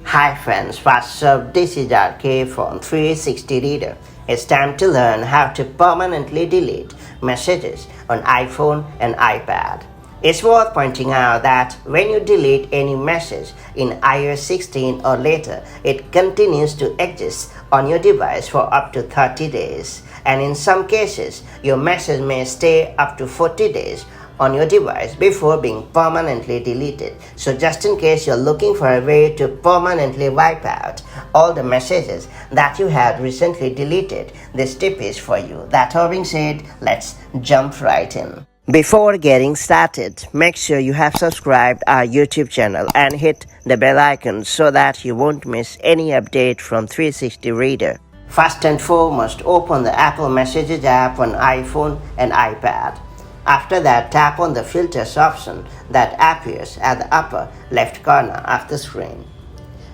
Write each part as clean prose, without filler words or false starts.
Hi friends, what's up? This is RK from 360 Reader. It's time to learn how to permanently delete messages on iPhone and iPad. It's worth pointing out that when you delete any message in iOS 16 or later, it continues to exist on your device for up to 30 days. And in some cases, your message may stay up to 40 days on your device before being permanently deleted. So just in case you're looking for a way to permanently wipe out all the messages that you had recently deleted, this tip is for you. That all being said, let's jump right in. Before getting started, make sure you have subscribed our YouTube channel and hit the bell icon so that you won't miss any update from 360 Reader. First and foremost, open the Apple Messages app on iPhone and iPad. After that, tap on the Filters option that appears at the upper left corner of the screen.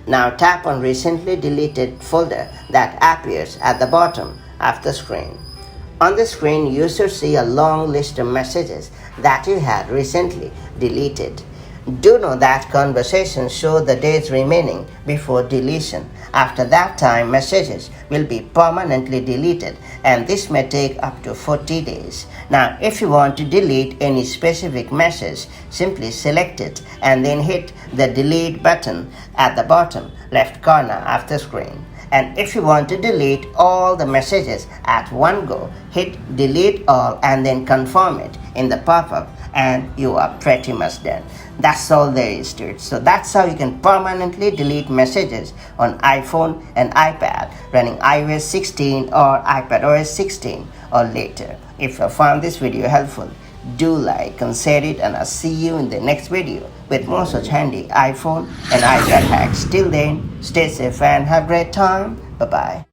Now tap on Recently Deleted folder that appears at the bottom of the screen. On the screen, you should see a long list of messages that you had recently deleted. Do note that conversations show the days remaining before deletion. After that time, messages will be permanently deleted, and this may take up to 40 days. Now, if you want to delete any specific message, simply select it and then hit the delete button at the bottom left corner of the screen. And if you want to delete all the messages at one go, hit delete all and then confirm it in the pop-up, and you are pretty much done. That's all there is to it. So that's how you can permanently delete messages on iPhone and iPad running iOS 16 or iPadOS 16 or later. If you found this video helpful, do like and share it, and I'll see you in the next video with more such handy iPhone and iPad hacks. Till then, stay safe and have a great time. Bye-bye.